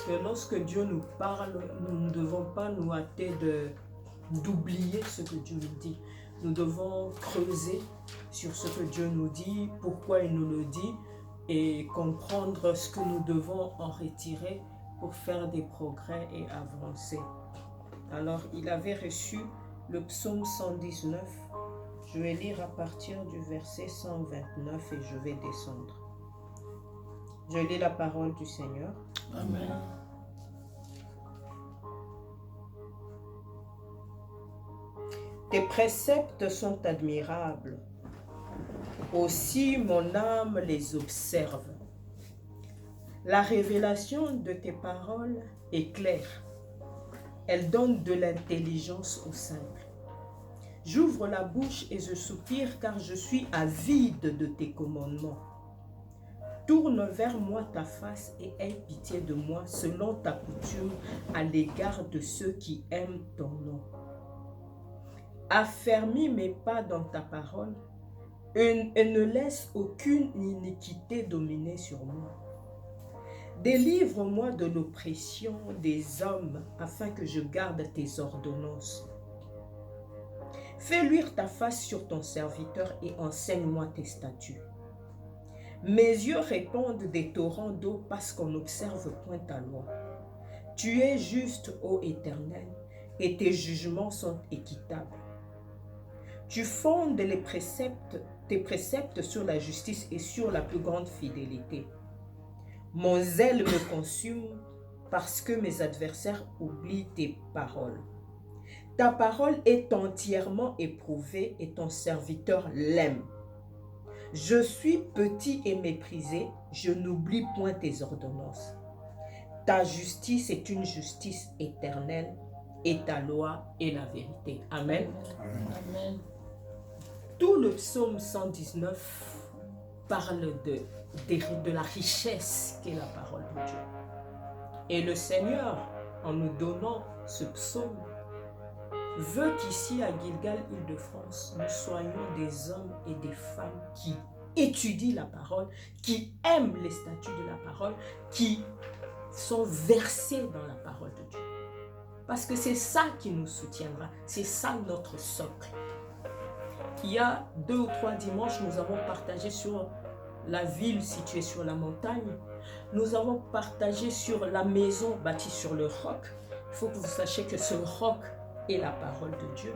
que lorsque Dieu nous parle, nous ne devons pas nous hâter d'oublier ce que Dieu nous dit. Nous devons creuser sur ce que Dieu nous dit, pourquoi il nous le dit, et comprendre ce que nous devons en retirer pour faire des progrès et avancer. Alors, il avait reçu le psaume 119. Je vais lire à partir du verset 129 et je vais descendre. Je lis la parole du Seigneur. Amen. Tes préceptes sont admirables. Aussi mon âme les observe. La révélation de tes paroles est claire. Elle donne de l'intelligence au simple. J'ouvre la bouche et je soupire car je suis avide de tes commandements. Tourne vers moi ta face et aie pitié de moi selon ta coutume à l'égard de ceux qui aiment ton nom. Affermis mes pas dans ta parole et ne laisse aucune iniquité dominer sur moi. Délivre-moi de l'oppression des hommes afin que je garde tes ordonnances. Fais luire ta face sur ton serviteur et enseigne-moi tes statuts. Mes yeux répandent des torrents d'eau parce qu'on n'observe point ta loi. Tu es juste, ô Éternel, et tes jugements sont équitables. Tu fondes tes préceptes sur la justice et sur la plus grande fidélité. Mon zèle me consume parce que mes adversaires oublient tes paroles. Ta parole est entièrement éprouvée et ton serviteur l'aime. Je suis petit et méprisé, je n'oublie point tes ordonnances. Ta justice est une justice éternelle et ta loi est la vérité. Amen. Amen. Tout le psaume 119 parle de la richesse qu'est la parole de Dieu. Et le Seigneur, en nous donnant ce psaume, veut qu'ici à Gilgal, Île-de-France, nous soyons des hommes et des femmes qui étudient la parole, qui aiment les statuts de la parole, qui sont versés dans la parole de Dieu. Parce que c'est ça qui nous soutiendra, c'est ça notre socle. Il y a 2 ou 3 dimanches, nous avons partagé sur la ville située sur la montagne. Nous avons partagé sur la maison bâtie sur le roc. Il faut que vous sachiez que ce roc est la parole de Dieu.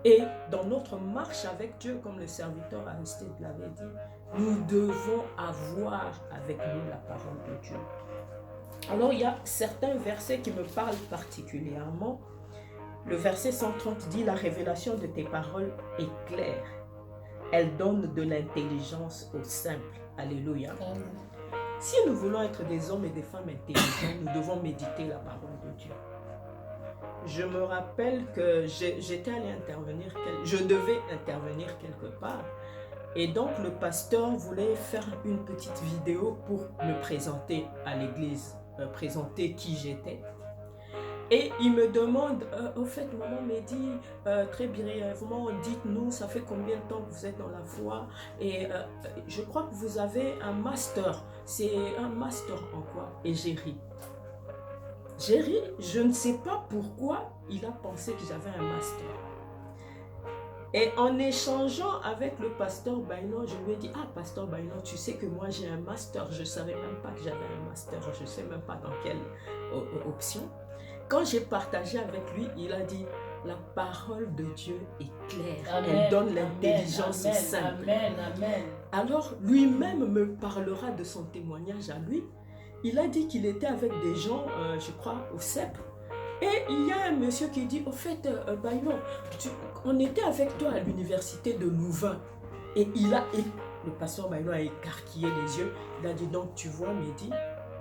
Et dans notre marche avec Dieu, comme le serviteur Aristide l'avait dit, nous devons avoir avec nous la parole de Dieu. Alors il y a certains versets qui me parlent particulièrement. Le verset 130 dit « La révélation de tes paroles est claire. Elle donne de l'intelligence aux simples. » Alléluia. Si nous voulons être des hommes et des femmes intelligents, nous devons méditer la parole de Dieu. Je me rappelle que j'étais allée intervenir, je devais intervenir quelque part. Et donc le pasteur voulait faire une petite vidéo pour me présenter à l'église, présenter qui j'étais. Et il me demande, au fait, maman me dit, très brièvement, dites-nous, ça fait combien de temps que vous êtes dans la foi? Et je crois que vous avez un master. C'est un master en quoi? Et j'ai ri. J'ai ri, je ne sais pas pourquoi il a pensé que j'avais un master. Et en échangeant avec le pasteur Baino, je lui ai dit, ah, pasteur Baino, tu sais que moi j'ai un master. Je ne savais même pas que j'avais un master. Je ne sais même pas dans quelle option. Quand j'ai partagé avec lui, il a dit, la parole de Dieu est claire. Amen, elle donne l'intelligence au simple. Amen, amen. Alors, lui-même me parlera de son témoignage à lui. Il a dit qu'il était avec des gens, je crois, au CEP. Et il y a un monsieur qui dit, au fait, Baino, on était avec toi à l'université de Louvain. Et le pasteur Baino a écarquillé les yeux. Il a dit, donc tu vois, Mehdi,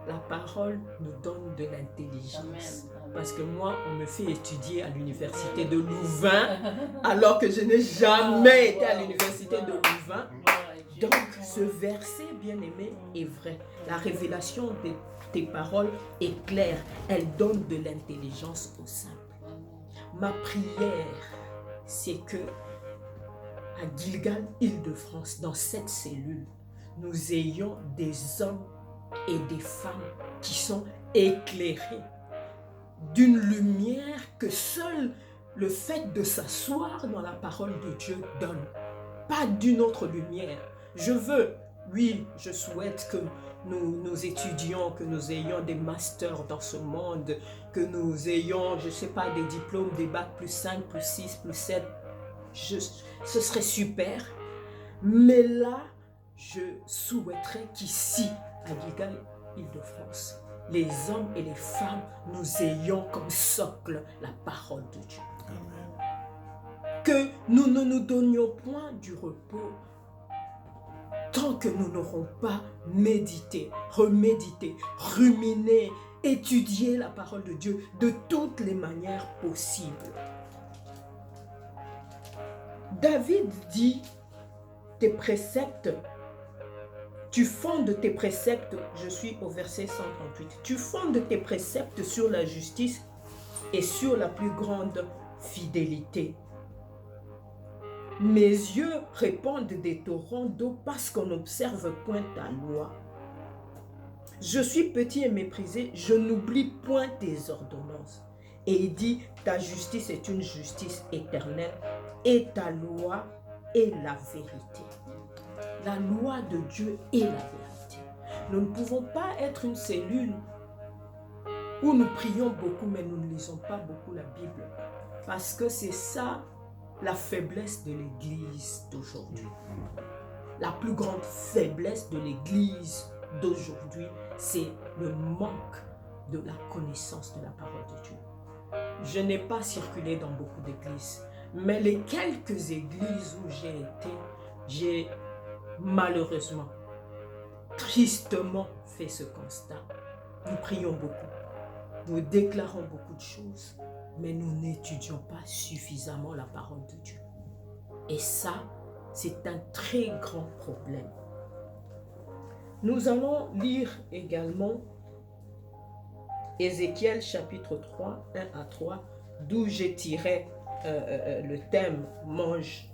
la parole nous donne de l'intelligence. Parce que moi, on me fait étudier à l'université de Louvain, alors que je n'ai jamais été à l'université de Louvain. Donc, ce verset, bien-aimé, est vrai. La révélation de tes paroles est claire. Elle donne de l'intelligence au simple. Ma prière, c'est que à Gilgal, Île-de-France, dans cette cellule, nous ayons des hommes et des femmes qui sont éclairé d'une lumière que seul le fait de s'asseoir dans la parole de Dieu donne, pas d'une autre lumière. Je souhaite que nous étudions, que nous ayons des masters dans ce monde, que nous ayons, je ne sais pas, des diplômes, des bacs +5, +6, +7. Ce serait super. Mais là, je souhaiterais qu'ici, à Gilgal, Île-de-France, les hommes et les femmes, nous ayons comme socle la parole de Dieu. Amen. Que nous ne nous donnions point du repos tant que nous n'aurons pas médité, remédité, ruminé, étudié la parole de Dieu de toutes les manières possibles. David dit, tes préceptes, tu fondes tes préceptes, je suis au verset 138, tu fondes tes préceptes sur la justice et sur la plus grande fidélité. Mes yeux répandent des torrents d'eau parce qu'on n'observe point ta loi. Je suis petit et méprisé, je n'oublie point tes ordonnances. Et il dit, ta justice est une justice éternelle et ta loi est la vérité. La loi de Dieu est la vérité. Nous ne pouvons pas être une cellule où nous prions beaucoup, mais nous ne lisons pas beaucoup la Bible. Parce que c'est ça la faiblesse de l'Église d'aujourd'hui. La plus grande faiblesse de l'Église d'aujourd'hui, c'est le manque de la connaissance de la parole de Dieu. Je n'ai pas circulé dans beaucoup d'églises, mais les quelques églises où j'ai été, j'ai malheureusement, tristement fait ce constat. Nous prions beaucoup, nous déclarons beaucoup de choses, mais nous n'étudions pas suffisamment la parole de Dieu. Et ça, c'est un très grand problème. Nous allons lire également Ézéchiel chapitre 3, 1 à 3, d'où j'ai tiré le thème « mange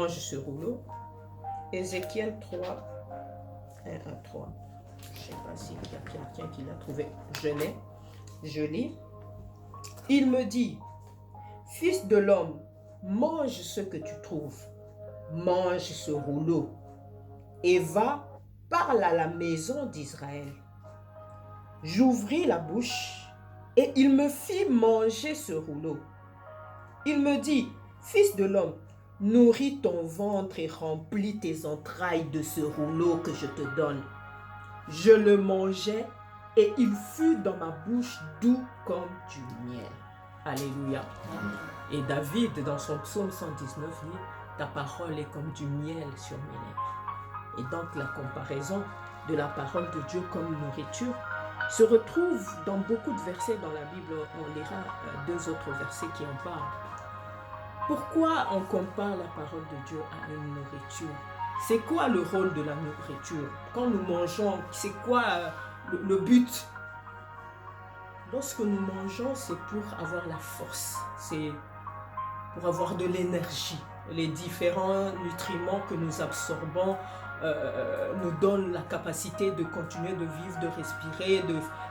ce rouleau ». Ézéchiel 3, 1 à 3. Je ne sais pas s'il y a quelqu'un qui l'a trouvé. Je lis. Il me dit, fils de l'homme, mange ce que tu trouves, mange ce rouleau, et va, parle à la maison d'Israël. J'ouvris la bouche, et il me fit manger ce rouleau. Il me dit, fils de l'homme, nourris ton ventre et remplis tes entrailles de ce rouleau que je te donne. Je le mangeai et il fut dans ma bouche doux comme du miel. Alléluia. Et David, dans son psaume 119, dit, ta parole est comme du miel sur mes lèvres. Et donc la comparaison de la parole de Dieu comme nourriture se retrouve dans beaucoup de versets dans la Bible. On lira deux autres versets qui en parlent. Pourquoi on compare la parole de Dieu à une nourriture? C'est quoi le rôle de la nourriture? Quand nous mangeons, c'est quoi le but? Lorsque nous mangeons, c'est pour avoir la force, c'est pour avoir de l'énergie. Les différents nutriments que nous absorbons nous donnent la capacité de continuer de vivre, de respirer,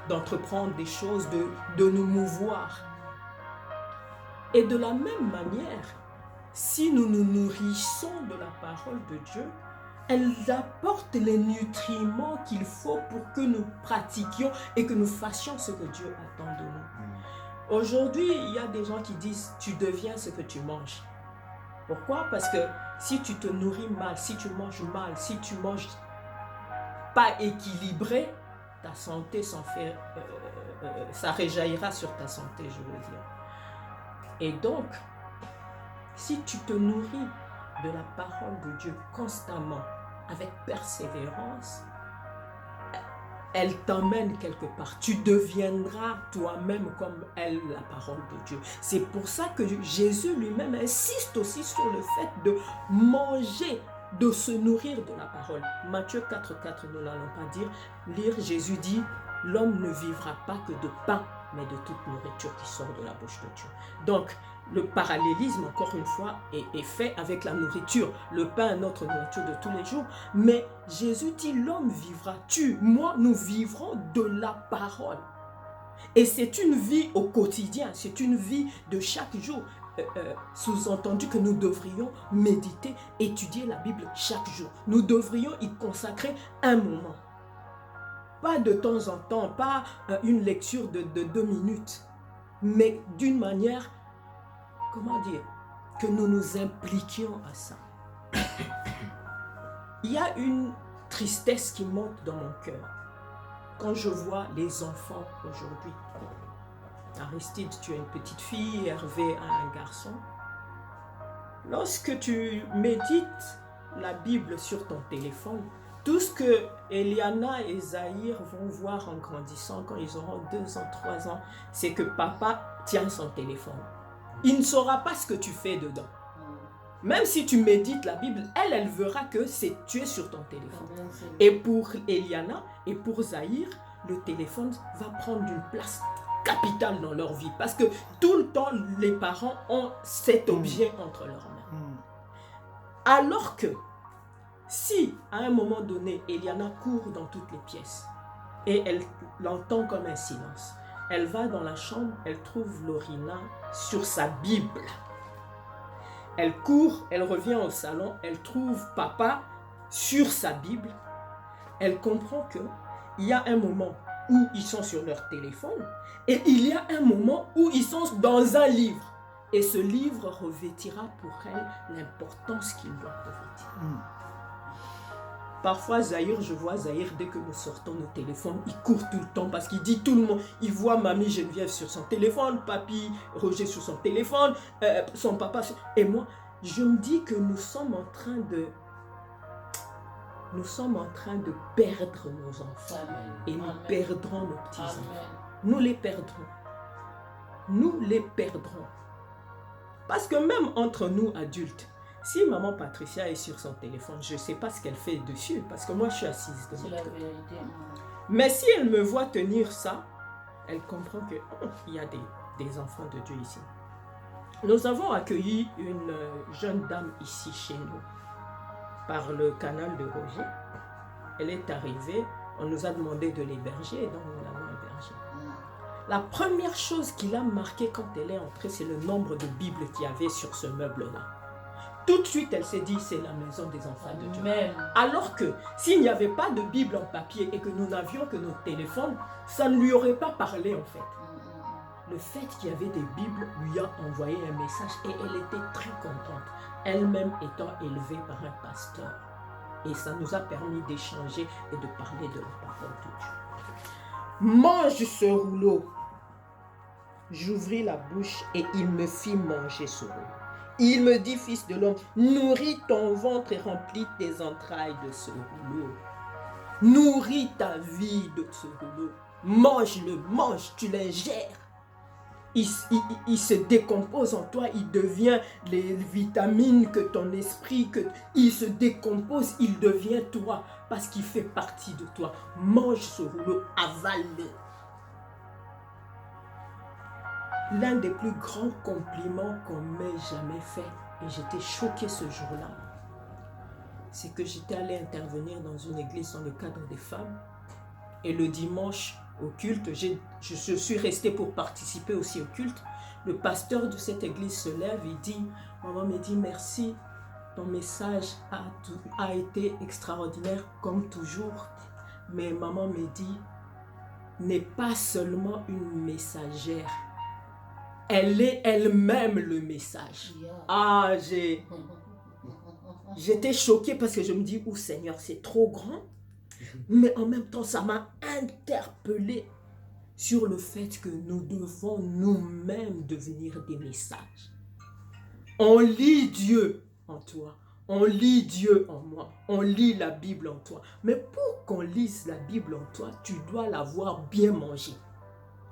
d'entreprendre des choses, de nous mouvoir. Et de la même manière, si nous nous nourrissons de la parole de Dieu, elle apporte les nutriments qu'il faut pour que nous pratiquions et que nous fassions ce que Dieu attend de nous. Aujourd'hui, il y a des gens qui disent « tu deviens ce que tu manges ». Pourquoi? Parce que si tu te nourris mal, si tu manges mal, si tu manges pas équilibré, ta santé ça réjaillira sur ta santé, je veux dire. Et donc, si tu te nourris de la parole de Dieu constamment, avec persévérance, elle t'emmène quelque part. Tu deviendras toi-même comme elle, la parole de Dieu. C'est pour ça que Jésus lui-même insiste aussi sur le fait de manger, de se nourrir de la parole. Matthieu 4,4, nous n'allons pas lire, Jésus dit, l'homme ne vivra pas que de pain, mais de toute nourriture qui sort de la bouche de Dieu. Donc, le parallélisme, encore une fois, est fait avec la nourriture. Le pain est notre nourriture de tous les jours. Mais Jésus dit, l'homme vivra, moi, nous vivrons de la parole. Et c'est une vie au quotidien, c'est une vie de chaque jour. Sous-entendu que nous devrions méditer, étudier la Bible chaque jour. Nous devrions y consacrer un moment. Pas de temps en temps, pas une lecture de 2 minutes, mais d'une manière, comment dire, que nous nous impliquions à ça. Il y a une tristesse qui monte dans mon cœur quand je vois les enfants aujourd'hui. Aristide, tu as une petite fille, Hervé a un garçon. Lorsque tu médites la Bible sur ton téléphone, tout ce que Eliana et Zahir vont voir en grandissant quand ils auront 2 ans, 3 ans, c'est que papa tient son téléphone. Il ne saura pas ce que tu fais dedans. Même si tu médites la Bible, elle verra que tu es sur ton téléphone. Et pour Eliana et pour Zahir, le téléphone va prendre une place capitale dans leur vie. Parce que tout le temps, les parents ont cet objet entre leurs mains. Alors que, si à un moment donné, Eliana court dans toutes les pièces et elle l'entend comme un silence, elle va dans la chambre, elle trouve Lorina sur sa Bible. Elle court, elle revient au salon, elle trouve papa sur sa Bible. Elle comprend qu'il y a un moment où ils sont sur leur téléphone et il y a un moment où ils sont dans un livre. Et ce livre revêtira pour elle l'importance qu'il doit revêtir. Parfois, Zahir, je vois Zahir, dès que nous sortons nos téléphones, il court tout le temps parce qu'il dit tout le monde, il voit mamie Geneviève sur son téléphone, papy Roger sur son téléphone, son papa et moi, je me dis que nous sommes en train de perdre nos enfants. Amen. Et nous Amen. perdrons nos petits-enfants. Amen. Nous les perdrons. Nous les perdrons. Parce que même entre nous adultes, si maman Patricia est sur son téléphone, je ne sais pas ce qu'elle fait dessus, parce que moi je suis assise de C'est l'autre la côté. vérité. Mais si elle me voit tenir ça, elle comprend que il y a des enfants de Dieu ici. Nous avons accueilli une jeune dame ici chez nous, par le canal de Roger. Elle est arrivée, on nous a demandé de l'héberger, et donc nous l'avons hébergée. La première chose qui l'a marquée quand elle est entrée, c'est le nombre de Bibles qu'il y avait sur ce meuble-là. Tout de suite, elle s'est dit, c'est la maison des enfants de Dieu. Amen. Alors que s'il n'y avait pas de Bible en papier et que nous n'avions que nos téléphones, ça ne lui aurait pas parlé en fait. Le fait qu'il y avait des Bibles lui a envoyé un message et elle était très contente, elle-même étant élevée par un pasteur. Et ça nous a permis d'échanger et de parler de la parole de Dieu. Mange ce rouleau. J'ouvris la bouche et il me fit manger ce rouleau. Il me dit, fils de l'homme, nourris ton ventre et remplis tes entrailles de ce rouleau. Nourris ta vie de ce rouleau. Mange-le, mange, tu l'ingères. Il se décompose en toi, il devient les vitamines que ton esprit, il se décompose, il devient toi, parce qu'il fait partie de toi. Mange ce rouleau, avale-le. L'un des plus grands compliments qu'on m'ait jamais fait, et j'étais choquée ce jour-là, c'est que j'étais allée intervenir dans une église dans le cadre des femmes, et le dimanche, au culte, je suis restée pour participer aussi au culte. Le pasteur de cette église se lève et dit, maman me dit merci, ton message a été extraordinaire comme toujours, mais maman me dit, n'est pas seulement une messagère, elle est elle-même le message. Ah, j'étais choquée parce que je me dis, oh Seigneur, c'est trop grand. Mais en même temps, ça m'a interpellée sur le fait que nous devons nous-mêmes devenir des messages. On lit Dieu en toi, on lit Dieu en moi, on lit la Bible en toi. Mais pour qu'on lise la Bible en toi, tu dois l'avoir bien mangée.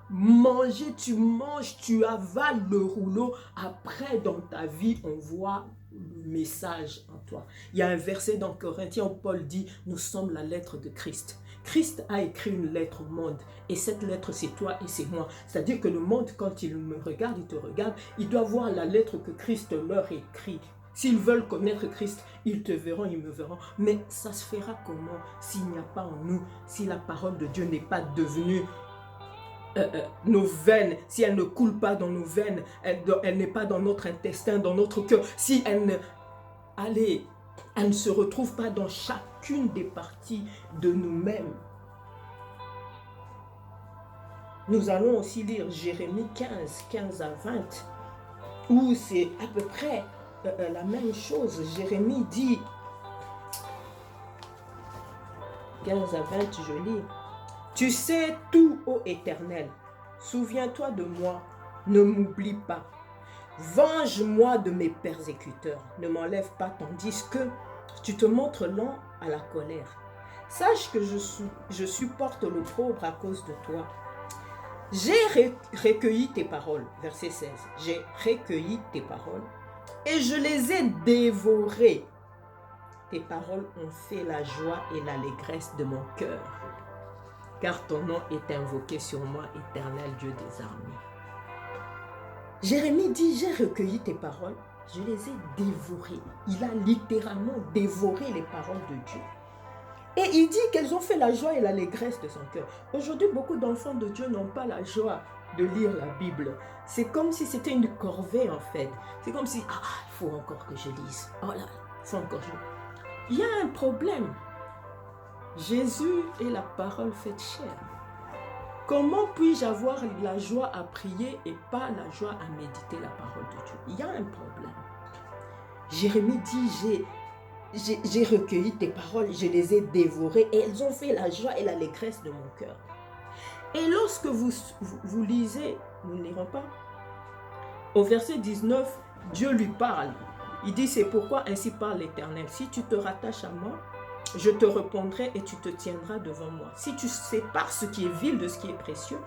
Manger, tu manges, tu avales le rouleau. Après, dans ta vie, on voit le message en toi. Il y a un verset dans Corinthiens où Paul dit, nous sommes la lettre de Christ. Christ a écrit une lettre au monde et cette lettre c'est toi et c'est moi. C'est-à-dire que le monde, quand il me regarde, il te regarde, il doit voir la lettre que Christ leur écrit. S'ils veulent connaître Christ, ils te verront, ils me verront. Mais ça se fera comment s'il n'y a pas en nous, si la parole de Dieu n'est pas devenue nos veines, si elle ne coule pas dans nos veines, elle n'est pas dans notre intestin, dans notre cœur, si elle ne, allez, elle ne se retrouve pas dans chacune des parties de nous-mêmes. Nous allons aussi lire Jérémie 15, 15 à 20, où c'est à peu près la même chose. Jérémie dit, 15 à 20, je lis, « Tu sais tout, ô Éternel, souviens-toi de moi, ne m'oublie pas. Venge-moi de mes persécuteurs, ne m'enlève pas tandis que tu te montres lent à la colère. Sache que je supporte l'opprobre à cause de toi. J'ai recueilli tes paroles, verset 16, j'ai recueilli tes paroles et je les ai dévorées. Tes paroles ont fait la joie et l'allégresse de mon cœur, car ton nom est invoqué sur moi, Éternel Dieu des armées. » Jérémie dit, j'ai recueilli tes paroles, je les ai dévorées. Il a littéralement dévoré les paroles de Dieu. Et il dit qu'elles ont fait la joie et l'allégresse de son cœur. Aujourd'hui, beaucoup d'enfants de Dieu n'ont pas la joie de lire la Bible. C'est comme si c'était une corvée en fait. C'est comme si, il faut encore que je lise. Oh là, il faut encore que je... Il y a un problème. Jésus est la parole faite chair. Comment puis-je avoir la joie à prier et pas la joie à méditer la parole de Dieu? Il y a un problème. Jérémie dit, j'ai recueilli tes paroles, je les ai dévorées et elles ont fait la joie et l'allégresse de mon cœur. Et lorsque vous lisez, nous ne lirons pas, au verset 19, Dieu lui parle. Il dit, c'est pourquoi ainsi parle l'Éternel. Si tu te rattaches à moi, je te répondrai et tu te tiendras devant moi. Si tu sépares ce qui est vil de ce qui est précieux,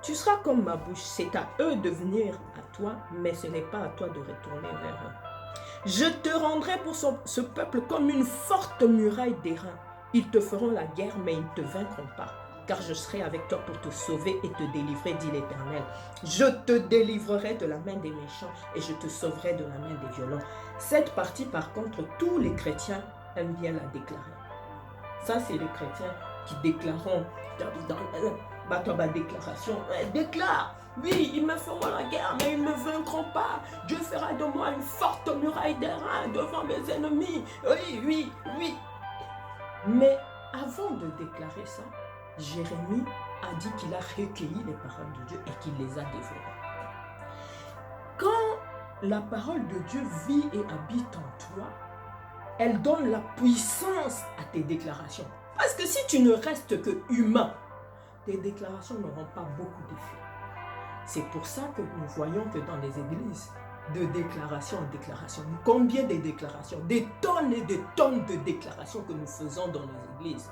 tu seras comme ma bouche. C'est à eux de venir à toi, mais ce n'est pas à toi de retourner vers eux. Je te rendrai pour ce peuple comme une forte muraille d'airain. Ils te feront la guerre, mais ils ne te vaincront pas. Car je serai avec toi pour te sauver et te délivrer, dit l'Éternel. Je te délivrerai de la main des méchants et je te sauverai de la main des violents. Cette partie, par contre, tous les chrétiens aiment bien la déclarer. Ça, c'est les chrétiens qui déclareront dans ma déclaration. Déclare, oui, ils me feront la guerre, mais ils ne me vaincront pas. Dieu fera de moi une forte muraille d'airain devant mes ennemis. Oui, oui, oui. Mais avant de déclarer ça, Jérémie a dit qu'il a recueilli les paroles de Dieu et qu'il les a dévorées. Quand la parole de Dieu vit et habite en toi, elle donne la puissance à tes déclarations. Parce que si tu ne restes que humain, tes déclarations n'auront pas beaucoup d'effet. C'est pour ça que nous voyons que dans les églises, de déclaration en déclaration, combien de déclarations, des tonnes et des tonnes de déclarations que nous faisons dans les églises.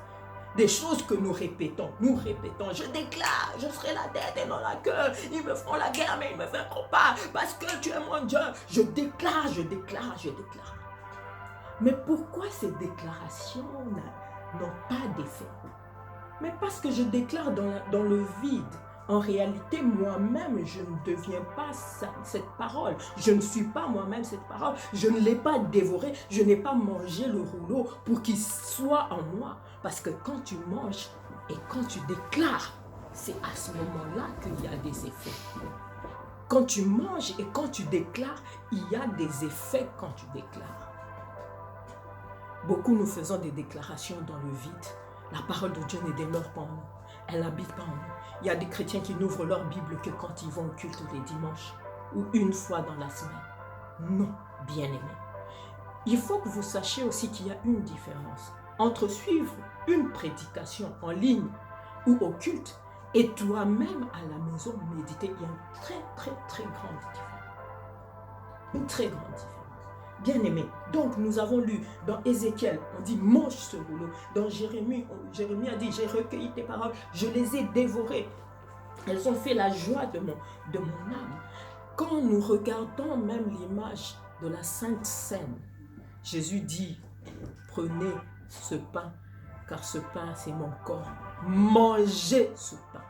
Des choses que nous répétons, je déclare, je serai la tête et non la queue, ils me feront la guerre mais ils ne me vaincront pas, parce que tu es mon Dieu, je déclare, je déclare, je déclare. Mais pourquoi ces déclarations n'ont pas d'effet? Mais parce que je déclare dans le vide. En réalité, moi-même, je ne deviens pas cette parole. Je ne suis pas moi-même cette parole. Je ne l'ai pas dévorée. Je n'ai pas mangé le rouleau pour qu'il soit en moi. Parce que quand tu manges et quand tu déclares, c'est à ce moment-là qu'il y a des effets. Quand tu manges et quand tu déclares, il y a des effets quand tu déclares. Beaucoup nous faisons des déclarations dans le vide. La parole de Dieu ne demeure pas en nous. Elle n'habite pas en nous. Il y a des chrétiens qui n'ouvrent leur Bible que quand ils vont au culte les dimanches ou une fois dans la semaine. Non, bien-aimés. Il faut que vous sachiez aussi qu'il y a une différence entre suivre une prédication en ligne ou au culte et toi-même à la maison méditer. Il y a une très grande différence. Une très grande différence. Bien-aimé, donc nous avons lu dans Ézéchiel, on dit mange ce rouleau. Dans Jérémie a dit j'ai recueilli tes paroles, je les ai dévorées. Elles ont fait la joie de mon âme. Quand nous regardons même l'image de la Sainte Seine, Jésus dit prenez ce pain, car ce pain c'est mon corps. Mangez ce pain.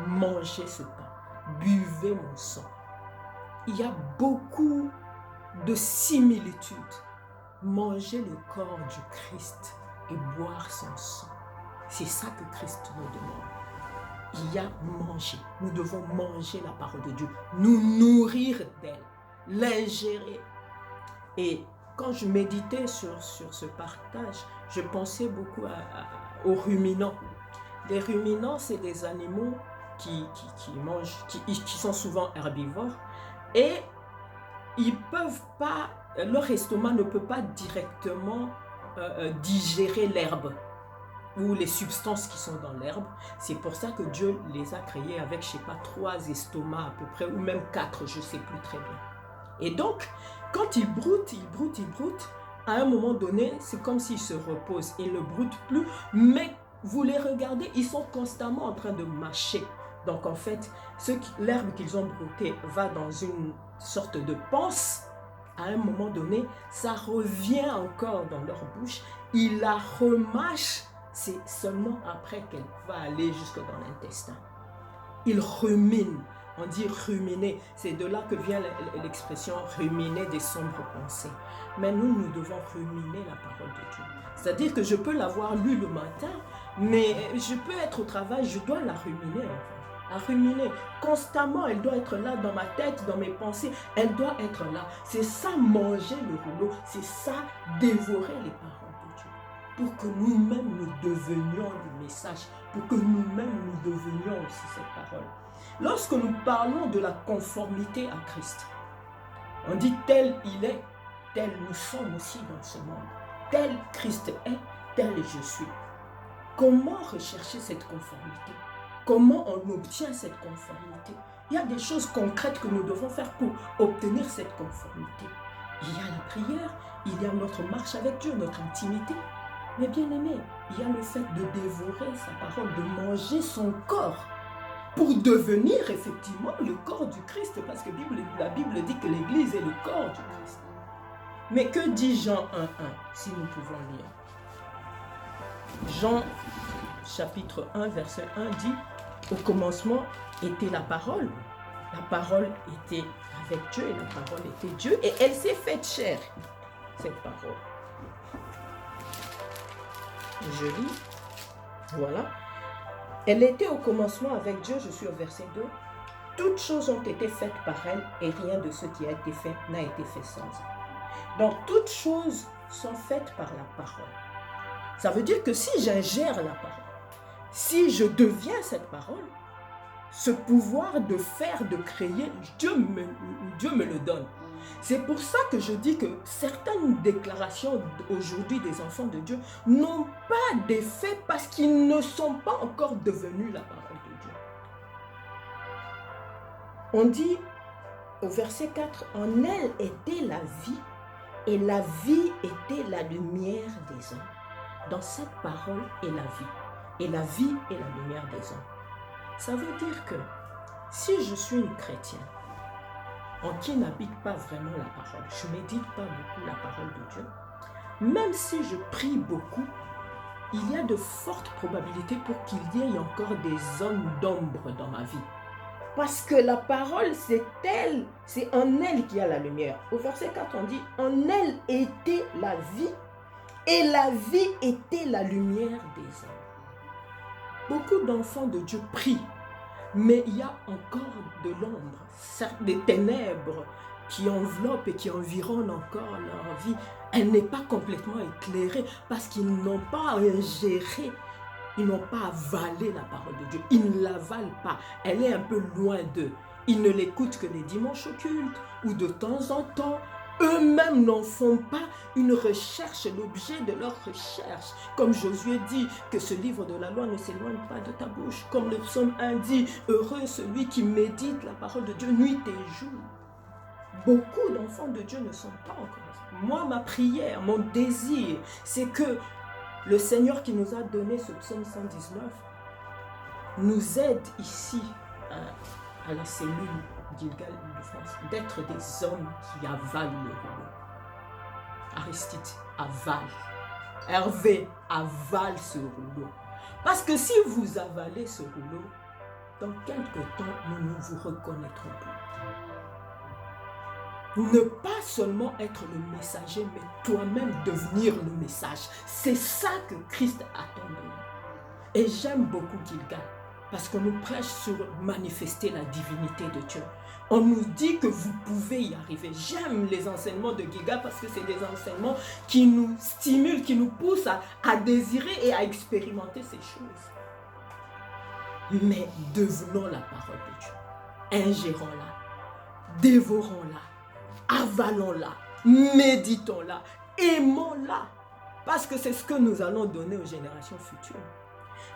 Mangez ce pain. Buvez mon sang. Il y a beaucoup de similitudes. Manger le corps du Christ et boire son sang. C'est ça que Christ nous demande. il y a manger. Nous devons manger la parole de Dieu, nous nourrir d'elle, l'ingérer. Et quand je méditais sur ce partage, je pensais beaucoup aux ruminants. Les ruminants, c'est des animaux qui mangent, qui sont souvent herbivores, et ils peuvent pas, leur estomac ne peut pas directement digérer l'herbe ou les substances qui sont dans l'herbe. C'est pour ça que Dieu les a créés avec, je sais pas, 3 estomacs à peu près, ou même 4, je sais plus très bien. Et donc, quand ils broutent, à un moment donné, c'est comme s'ils se reposent. Ils ne broutent plus, mais vous les regardez, ils sont constamment en train de mâcher. Donc en fait, l'herbe qu'ils ont broutée va dans une sorte de panse. À un moment donné, ça revient encore dans leur bouche. Ils la remâchent. C'est seulement après qu'elle va aller jusque dans l'intestin. Ils ruminent. On dit ruminer. C'est de là que vient l'expression ruminer des sombres pensées. Mais nous devons ruminer la parole de Dieu. C'est-à-dire que je peux l'avoir lue le matin, mais je peux être au travail, je dois la ruminer en fait. À ruminer. Constamment, elle doit être là dans ma tête, dans mes pensées. Elle doit être là. C'est ça, manger le rouleau. C'est ça, dévorer les paroles de Dieu. Pour que nous-mêmes nous devenions le message. Pour que nous-mêmes nous devenions aussi cette parole. Lorsque nous parlons de la conformité à Christ, on dit tel il est, tel nous sommes aussi dans ce monde. Tel Christ est, tel je suis. Comment rechercher cette conformité? Comment on obtient cette conformité? Il y a des choses concrètes que nous devons faire pour obtenir cette conformité. Il y a la prière, il y a notre marche avec Dieu, notre intimité. Mais bien aimé, il y a le fait de dévorer sa parole, de manger son corps pour devenir effectivement le corps du Christ. Parce que la Bible dit que l'Église est le corps du Christ. Mais que dit Jean 1.1, si nous pouvons lire? Jean chapitre 1, verset 1 dit: au commencement était la parole était avec Dieu et la parole était Dieu et elle s'est faite chair, cette parole. Je lis, voilà. Elle était au commencement avec Dieu, je suis au verset 2. Toutes choses ont été faites par elle et rien de ce qui a été fait n'a été fait sans elle. Donc toutes choses sont faites par la parole. Ça veut dire que si j'ingère la parole, si je deviens cette parole, ce pouvoir de faire, de créer, Dieu me le donne. C'est pour ça que je dis que certaines déclarations aujourd'hui des enfants de Dieu n'ont pas d'effet parce qu'ils ne sont pas encore devenus la parole de Dieu. On dit au verset 4, en elle était la vie et la vie était la lumière des hommes. Dans cette parole est la vie. Et la vie est la lumière des hommes. Ça veut dire que si je suis une chrétienne en qui n'habite pas vraiment la parole, je ne médite pas beaucoup la parole de Dieu, même si je prie beaucoup, il y a de fortes probabilités pour qu'il y ait encore des zones d'ombre dans ma vie. Parce que la parole, c'est elle, c'est en elle qu'il y a la lumière. Au verset 4, on dit, en elle était la vie, et la vie était la lumière des hommes. Beaucoup d'enfants de Dieu prient, mais il y a encore de l'ombre, des ténèbres qui enveloppent et qui environnent encore leur vie. Elle n'est pas complètement éclairée parce qu'ils n'ont pas ingéré, ils n'ont pas avalé la parole de Dieu. Ils ne l'avalent pas, elle est un peu loin d'eux. Ils ne l'écoutent que les dimanches occultes ou de temps en temps. Eux-mêmes n'en font pas une recherche, l'objet de leur recherche. Comme Josué dit, que ce livre de la loi ne s'éloigne pas de ta bouche. Comme le psaume 1 dit, heureux celui qui médite la parole de Dieu nuit et jour. Beaucoup d'enfants de Dieu ne sont pas encore. Moi, ma prière, mon désir, c'est que le Seigneur qui nous a donné ce psaume 119 nous aide ici à la cellule Gilgal de France, d'être des hommes qui avalent le rouleau. Aristide avale. Hervé avale ce rouleau. Parce que si vous avalez ce rouleau, dans quelque temps, nous ne vous reconnaîtrons plus. Ne pas seulement être le messager, mais toi-même devenir le message. C'est ça que Christ attend de nous. Et j'aime beaucoup Gilgal. Parce qu'on nous prêche sur manifester la divinité de Dieu. On nous dit que vous pouvez y arriver. J'aime les enseignements de Giga parce que c'est des enseignements qui nous stimulent, qui nous poussent à désirer et à expérimenter ces choses. Mais devenons la parole de Dieu. Ingérons-la, dévorons-la, avalons-la, méditons-la, aimons-la. Parce que c'est ce que nous allons donner aux générations futures.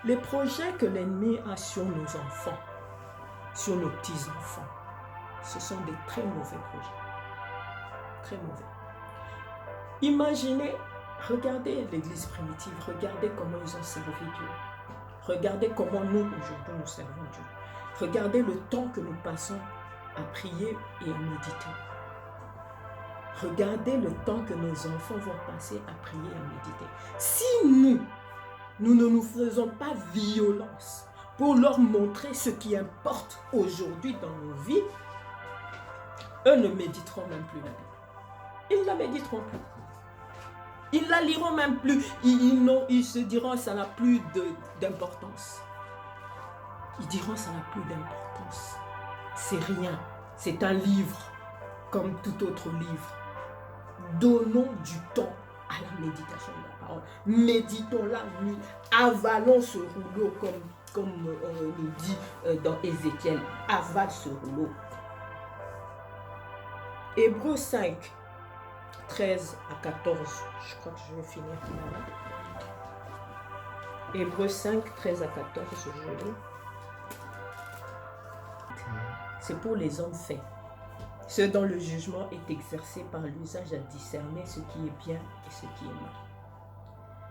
Les projets que l'ennemi a sur nos enfants, sur nos petits-enfants, ce sont des très mauvais projets. Très mauvais. Imaginez, regardez l'Église primitive, regardez comment ils ont servi Dieu. Regardez comment nous, aujourd'hui, nous servons Dieu. Regardez le temps que nous passons à prier et à méditer. Regardez le temps que nos enfants vont passer à prier et à méditer. Si nous ne nous faisons pas violence pour leur montrer ce qui importe aujourd'hui dans nos vies, eux ne méditeront même plus la Bible. Ils ne la méditeront plus. Ils ne la liront même plus. Ils se diront ça n'a plus d'importance. Ils diront ça n'a plus d'importance. C'est rien. C'est un livre comme tout autre livre. Donnons du temps à la méditation de la parole. Méditons-la, avalons ce rouleau comme on nous dit dans Ézéchiel. Avale ce rouleau. Hébreux 5, 13 à 14. Je crois que je vais finir là. Hébreux 5, 13 à 14, je lis. C'est pour les hommes faits. Ceux dont le jugement est exercé par l'usage à discerner ce qui est bien et ce qui est mal.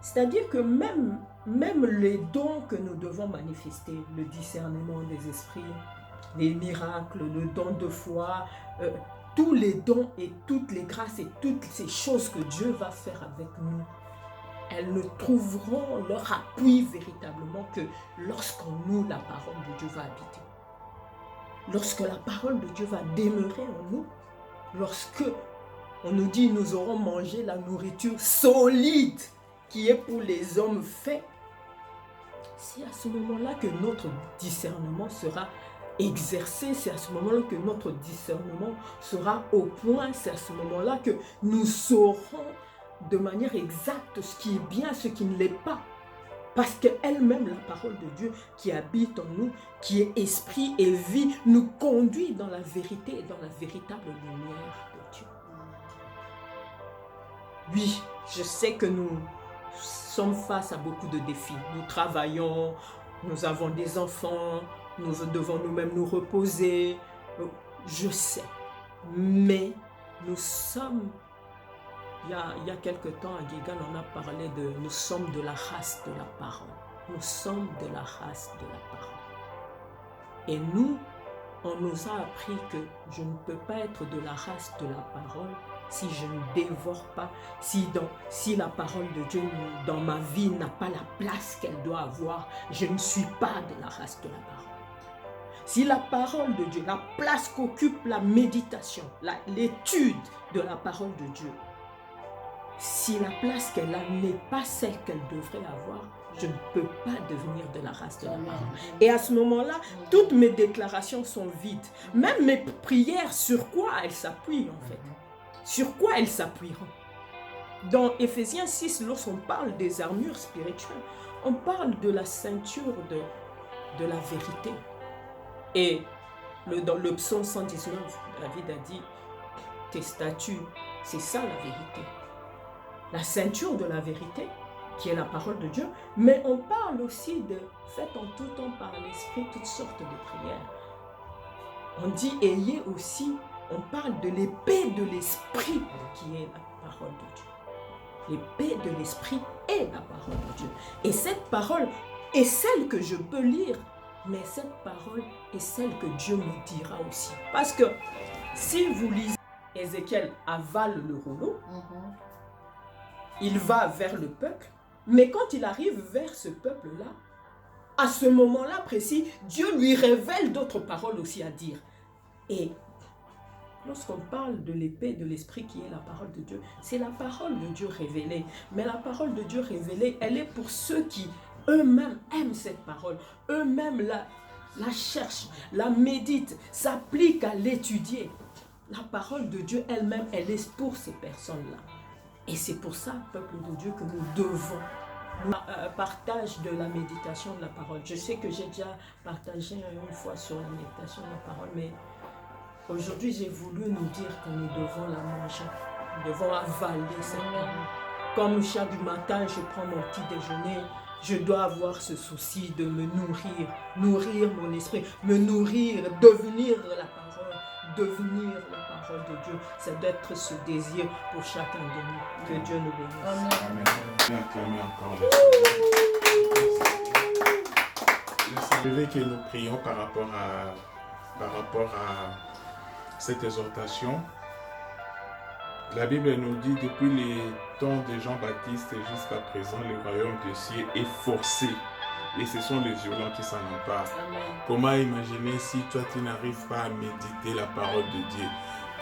C'est-à-dire que même les dons que nous devons manifester, le discernement des esprits, les miracles, le don de foi, tous les dons et toutes les grâces et toutes ces choses que Dieu va faire avec nous, elles ne trouveront leur appui véritablement que lorsqu'en nous la parole de Dieu va habiter. Lorsque la parole de Dieu va demeurer en nous, lorsque on nous dit nous aurons mangé la nourriture solide qui est pour les hommes faits, c'est à ce moment-là que notre discernement sera exercé, c'est à ce moment-là que notre discernement sera au point, c'est à ce moment-là que nous saurons de manière exacte ce qui est bien, ce qui ne l'est pas. Parce qu'elle-même, la parole de Dieu qui habite en nous, qui est esprit et vie, nous conduit dans la vérité et dans la véritable lumière de Dieu. Oui, je sais que nous sommes face à beaucoup de défis. Nous travaillons, nous avons des enfants, nous devons nous-mêmes nous reposer. Je sais, mais nous sommes... Il y a quelque temps, à Giga, on a parlé de nous sommes de la race de la parole. Nous sommes de la race de la parole. Et nous, on nous a appris que je ne peux pas être de la race de la parole si je ne dévore pas, si la parole de Dieu dans ma vie n'a pas la place qu'elle doit avoir, je ne suis pas de la race de la parole. Si la parole de Dieu, la place qu'occupe la méditation, l'étude de la parole de Dieu, si la place qu'elle a n'est pas celle qu'elle devrait avoir, je ne peux pas devenir de la race de la parole. Et à ce moment-là, toutes mes déclarations sont vides. Même mes prières, sur quoi elles s'appuient en fait? Sur quoi elles s'appuieront? Dans Éphésiens 6, lorsqu'on parle des armures spirituelles, on parle de la ceinture de la vérité. Et dans le psaume 119, David a dit, tes statuts, c'est ça la vérité. La ceinture de la vérité, qui est la parole de Dieu, mais on parle aussi de faites en tout temps par l'esprit toutes sortes de prières. On dit ayez aussi, on parle de l'épée de l'esprit qui est la parole de Dieu. L'épée de l'esprit est la parole de Dieu. Et cette parole est celle que je peux lire, mais cette parole est celle que Dieu me dira aussi. Parce que si vous lisez Ézéchiel avale le rouleau, il va vers le peuple, mais quand il arrive vers ce peuple-là, à ce moment-là précis, Dieu lui révèle d'autres paroles aussi à dire. Et lorsqu'on parle de l'épée de l'esprit qui est la parole de Dieu, c'est la parole de Dieu révélée. Mais la parole de Dieu révélée, elle est pour ceux qui eux-mêmes aiment cette parole, eux-mêmes la cherchent, la méditent, s'appliquent à l'étudier. La parole de Dieu elle-même, elle est pour ces personnes-là. Et c'est pour ça, peuple de Dieu, que nous devons partage de la méditation de la parole. Je sais que j'ai déjà partagé une fois sur la méditation de la parole, mais aujourd'hui j'ai voulu nous dire que nous devons la manger, nous devons avaler cette parole. Comme chaque matin je prends mon petit déjeuner, je dois avoir ce souci de me nourrir mon esprit, me nourrir, devenir la parole, devenir la parole de Dieu. C'est d'être ce désir pour chacun de nous. Que Dieu nous bénisse. Amen. Je veux que nous prions par rapport à cette exhortation. La Bible nous dit depuis les temps de Jean-Baptiste jusqu'à présent, le royaume des cieux est forcé. Et ce sont les violents qui s'en emparent. Comment imaginer si toi tu n'arrives pas à méditer la parole de Dieu?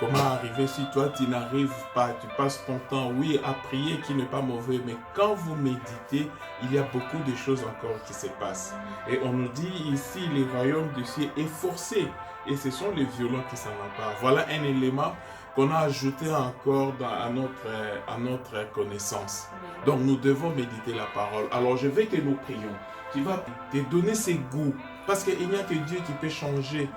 Comment arriver si toi tu n'arrives pas, tu passes ton temps, oui, à prier qui n'est pas mauvais, mais quand vous méditez, il y a beaucoup de choses encore qui se passent. Et on nous dit ici, le royaume du ciel est forcé. Et ce sont les violents qui s'en emparent. Voilà un élément qu'on a ajouté encore à notre connaissance. Donc nous devons méditer la parole. Alors je veux que nous prions. Tu vas te donner ces goûts. Parce qu'il n'y a que Dieu qui peut changer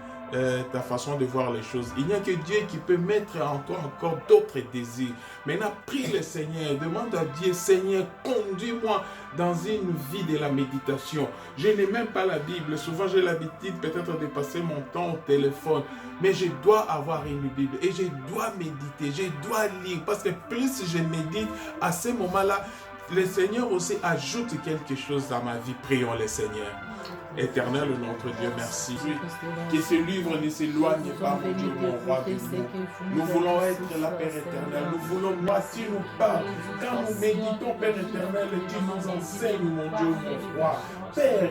ta façon de voir les choses. Il n'y a que Dieu qui peut mettre en toi encore d'autres désirs. Maintenant, prie le Seigneur. Demande à Dieu, Seigneur, conduis-moi dans une vie de la méditation. Je n'ai même pas la Bible. Souvent, j'ai l'habitude peut-être de passer mon temps au téléphone. Mais je dois avoir une Bible et je dois méditer, je dois lire. Parce que plus je médite, à ce moment-là, le Seigneur aussi ajoute quelque chose dans ma vie. Prions le Seigneur. Éternel, notre Dieu, merci. Que ce livre ne s'éloigne pas, mon Dieu, mon roi de nous. Nous voulons être la Père éternel. Nous voulons, moi, si nous parlons, quand nous méditons, Père éternel, tu nous enseignes, mon Dieu, mon roi. Père,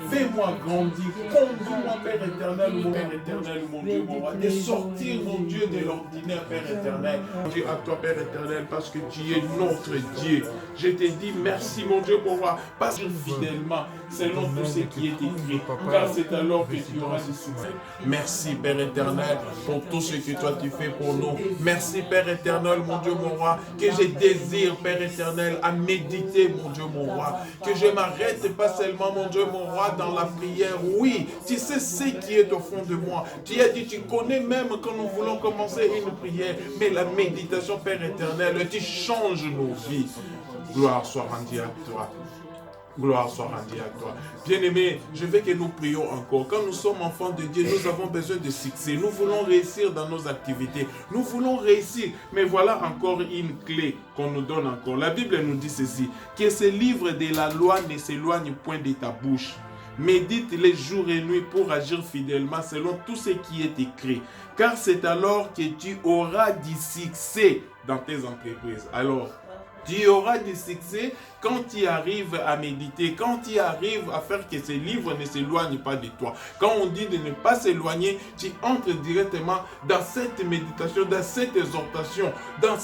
fais-moi grandir. Conduis-moi, Père éternel, mon Père éternel, mon Dieu, mon roi. De sortir, mon Dieu, de l'ordinaire, Père éternel. Dieu, à toi, Père éternel, parce que tu es notre Dieu. Je te dis merci, mon Dieu, mon roi, parce que fidèlement, selon tout ce qui est écrit, car c'est alors que tu auras du succès. Merci, Père éternel, pour tout ce que toi tu fais pour nous. Merci, Père éternel, mon Dieu, mon roi, que je désire, Père éternel, à méditer, mon Dieu, mon roi. Que je m'arrête pas seulement, mon Dieu, mon roi, dans la prière. Oui, tu sais ce qui est au fond de moi. Tu as dit, tu connais même quand nous voulons commencer une prière. Mais la méditation, Père éternel, tu changes nos vies. Gloire soit rendue à toi. Gloire soit rendue à toi. Bien-aimés, je veux que nous prions encore. Quand nous sommes enfants de Dieu, nous avons besoin de succès. Nous voulons réussir dans nos activités. Nous voulons réussir. Mais voilà encore une clé qu'on nous donne encore. La Bible nous dit ceci, que ce livre de la loi ne s'éloigne point de ta bouche. Médite les jours et nuits pour agir fidèlement selon tout ce qui est écrit. Car c'est alors que tu auras du succès dans tes entreprises. Alors, tu auras du succès quand tu arrives à méditer, quand tu arrives à faire que ces livres ne s'éloignent pas de toi. Quand on dit de ne pas s'éloigner, tu entres directement dans cette méditation, dans cette exhortation, dans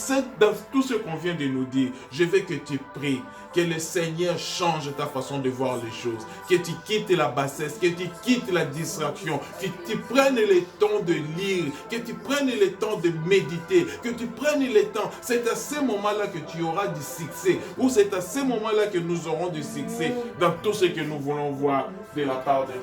tout ce qu'on vient de nous dire. Je veux que tu pries, que le Seigneur change ta façon de voir les choses, que tu quittes la bassesse, que tu quittes la distraction, que tu prennes le temps de lire, que tu prennes le temps de méditer, que tu prennes le temps. C'est à ce moment-là que tu auras du succès, ou c'est à ce moment-là que nous aurons du succès dans tout ce que nous voulons voir de la part de